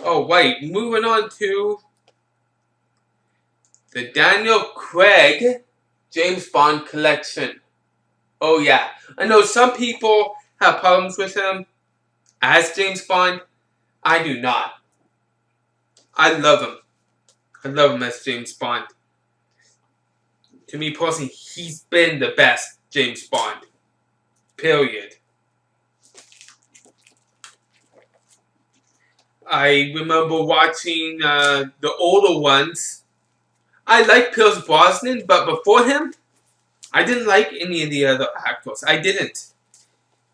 Oh, wait. Moving on to the Daniel Craig James Bond collection. Oh, yeah. I know some people have problems with him as James Bond. I do not. I love him. I love him as James Bond. To me personally, he's been the best James Bond. Period. I remember watching the older ones. I like Pierce Brosnan, but before him, I didn't like any of the other actors. I didn't.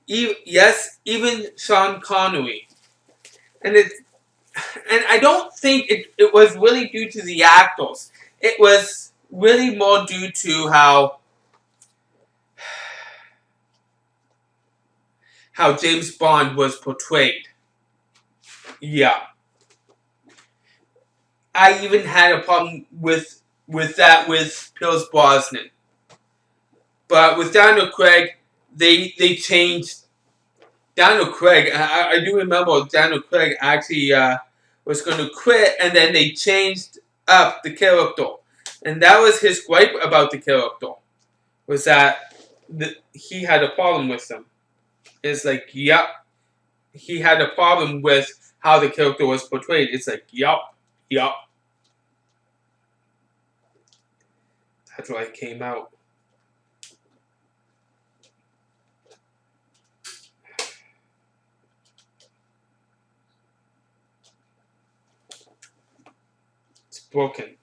Even Sean Connery. And I don't think it was really due to the actors. It was really more due to how James Bond was portrayed. Yeah. I even had a problem with that with Pierce Brosnan. But with Daniel Craig, they changed Daniel Craig. I do remember Daniel Craig actually was going to quit, and then they changed up the character. And that was his gripe about the character, was that he had a problem with them. It's like, yep, he had a problem with how the character was portrayed. It's like, yep. That's why it came out. It's broken.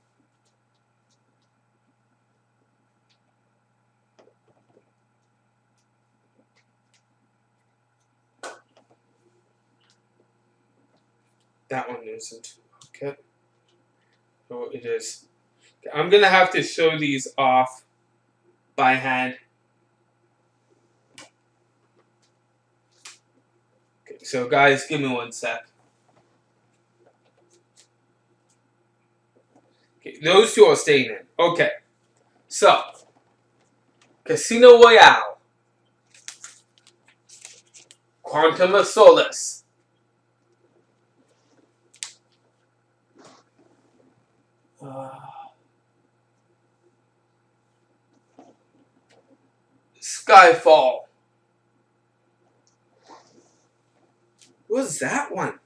That one isn't. Okay. Oh, it is. I'm going to have to show these off by hand. Okay, so guys, give me 1 sec. Okay, those two are staying in. Okay. So, Casino Royale. Quantum of Solace. Skyfall. What was that one?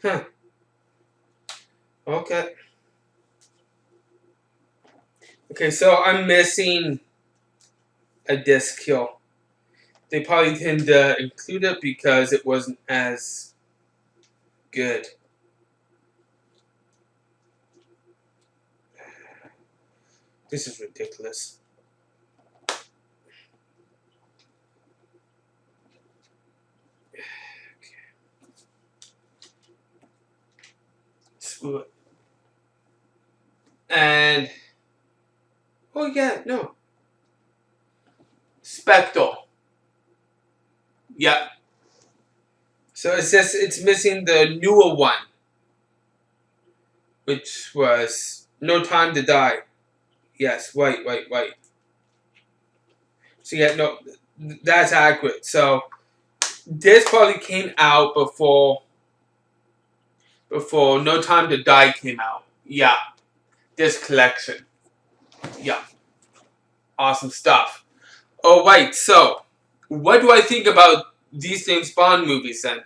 Huh. Okay. Okay, so I'm missing a disc here. They probably didn't include it because it wasn't as good. This is ridiculous. Screw it. And oh yeah, no. Spectral. Yep. So it says it's missing the newer one, which was No Time to Die. Yes, right. So yeah, no, that's accurate. So this probably came out before No Time to Die came out. Yeah, this collection. Yeah, awesome stuff. All right, so what do I think about these James Bond movies then?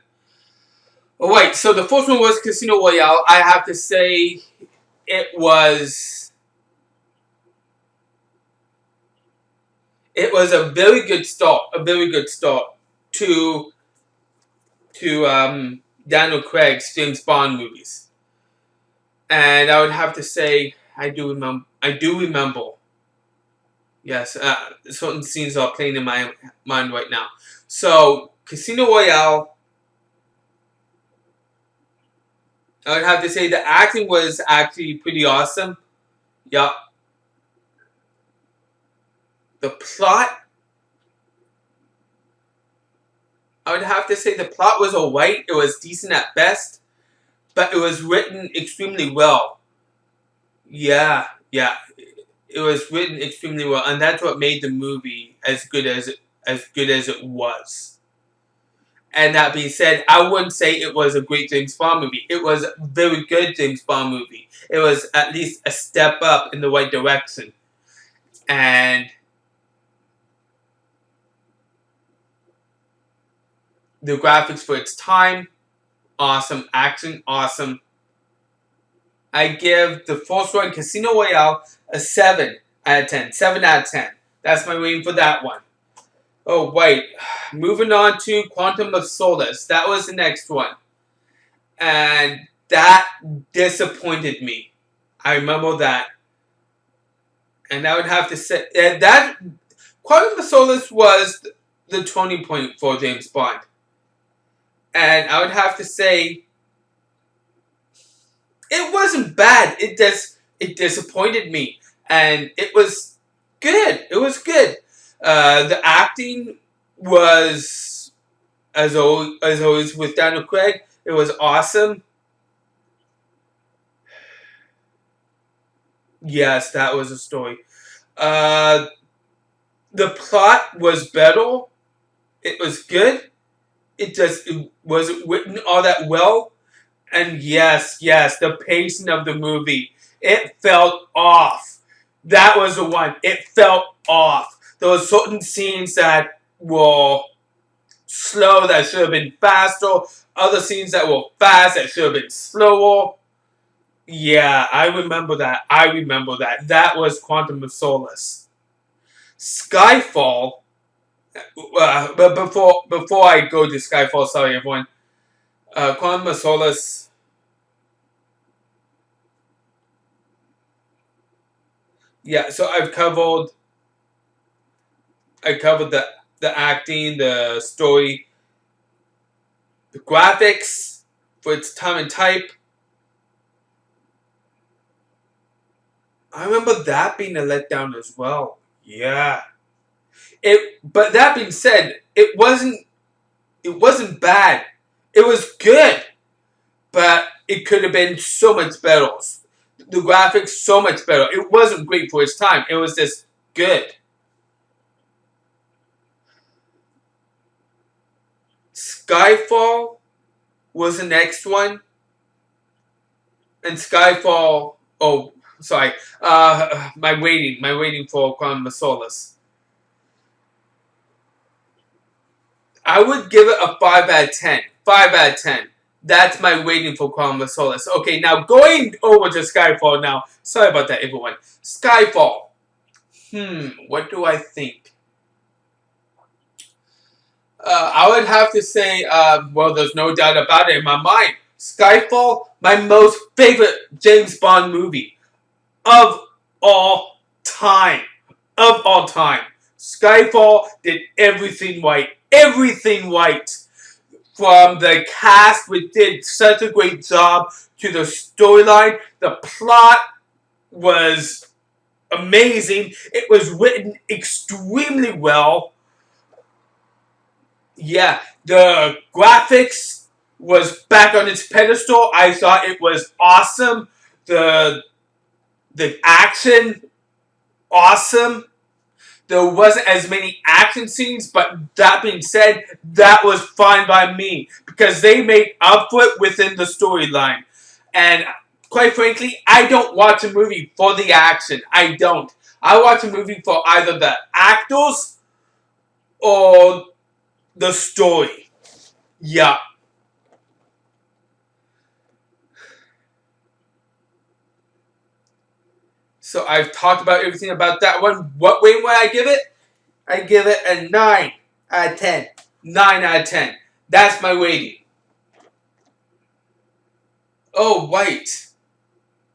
All right, so the first one was Casino Royale. I have to say, it was a very good start. A very good start to Daniel Craig's James Bond movies. And I would have to say, I do remember. Yes, certain scenes are playing in my mind right now. So, Casino Royale, I would have to say the acting was actually pretty awesome. Yup. The plot, I would have to say the plot was alright. It was decent at best. But it was written extremely well. Yeah. It was written extremely well. And that's what made the movie as good as as good as it was. And that being said, I wouldn't say it was a great James Bond movie. It was a very good James Bond movie. It was at least a step up in the right direction. And the graphics for its time, awesome. Action, awesome. I give the first one, Casino Royale, a 7 out of 10. 7 out of 10. That's my rating for that one. Oh, wait. Moving on to Quantum of Solace. That was the next one. And that disappointed me. I remember that. And I would have to say that Quantum of Solace was the turning point for James Bond. And I would have to say it wasn't bad. It disappointed me. And it was good. It was good. The acting was, as always with Daniel Craig, it was awesome. Yes, that was a story. The plot was better. It was good. It wasn't written all that well. And yes, the pacing of the movie, it felt off. That was the one. It felt off. There were certain scenes that were slow that should have been faster. Other scenes that were fast that should have been slower. Yeah, I remember that. That was Quantum of Solace. Skyfall. But before I go to Skyfall, sorry everyone. Quantum of Solace. Yeah, so I covered the acting, the story, the graphics for its time and type. I remember that being a letdown as well. Yeah. But that being said, it wasn't bad. It was good. But it could have been so much better. The graphics so much better. It wasn't great for its time. It was just good. Skyfall was the next one. And Skyfall, oh, sorry. My waiting for Quantum of Solace. I would give it a 5 out of 10. 5 out of 10. That's my waiting for Quantum of Solace. Okay, now going over to Skyfall now. Sorry about that, everyone. Skyfall. What do I think? I would have to say, well, there's no doubt about it in my mind. Skyfall, my most favorite James Bond movie of all time. Of all time. Skyfall did everything right. Everything right. From the cast, which did such a great job, to the storyline. The plot was amazing. It was written extremely well. Yeah, the graphics was back on its pedestal. I thought it was awesome. The action, awesome. There wasn't as many action scenes, but that being said, that was fine by me because they made up for it within the storyline. And quite frankly, I don't watch a movie for the action. I don't. I watch a movie for either the actors or the story. Yeah. So I've talked about everything about that one. What way would I give it? I give it a 9 out of 10. 9 out of 10. That's my rating. Oh, right.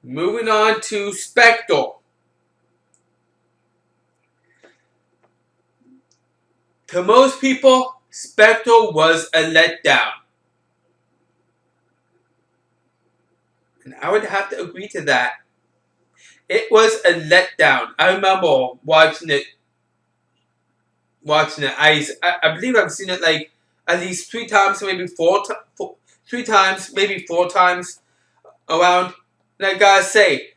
Moving on to Spectral. To most people, Spectral was a letdown. And I would have to agree to that. It was a letdown. I remember watching it. I believe I've seen it like at least 3 times, maybe 3 times, maybe 4 times around. And I gotta say,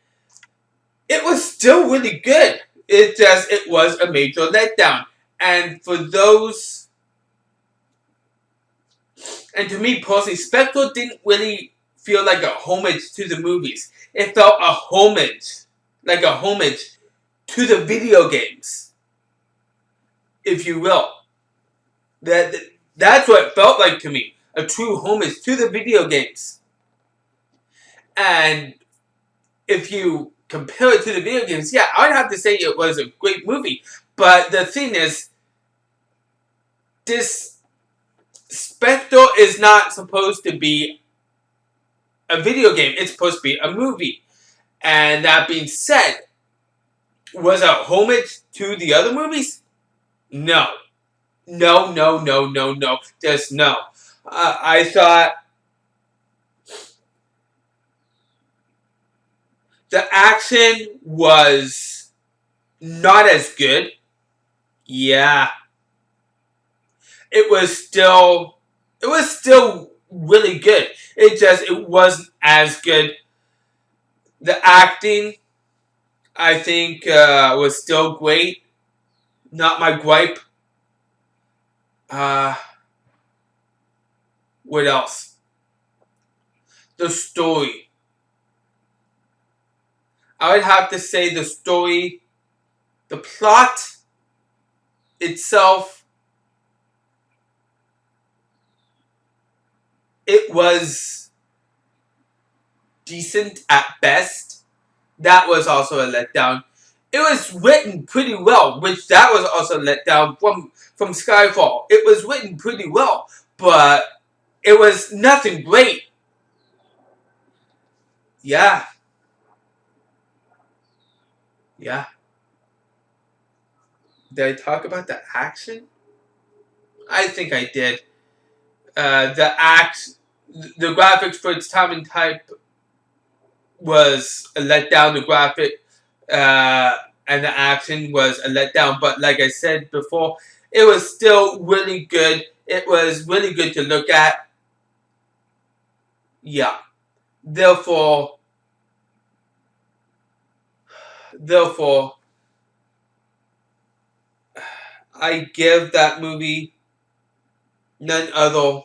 it was still really good. It was a major letdown. And for those, and to me personally, Spectral didn't really feel like a homage to the movies. It felt a homage, like a homage to the video games, if you will. That's what it felt like to me. A true homage to the video games. And if you compare it to the video games, yeah, I'd have to say it was a great movie. But the thing is, this Spectral is not supposed to be a video game. It's supposed to be a movie. And that being said, was it a homage to the other movies? No. No, no, no, no, no. Just no. I thought the action was not as good. Yeah. It was still really good. It wasn't as good. The acting, I think, was still great. Not my gripe. What else? The story. I would have to say the story, the plot itself, it was decent at best. That was also a letdown. It was written pretty well, which that was also a letdown from Skyfall. It was written pretty well, but it was nothing great. Yeah. Yeah. Did I talk about the action? I think I did. The graphics for its time and type was a letdown. The graphic and the action was a letdown. But like I said before, it was still really good. It was really good to look at. Yeah. Therefore, I give that movie none other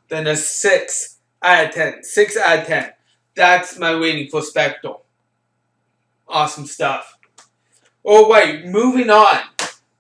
than a 6 out of 10. 6 out of 10. That's my rating for Spectral. Awesome stuff. Alright, moving on.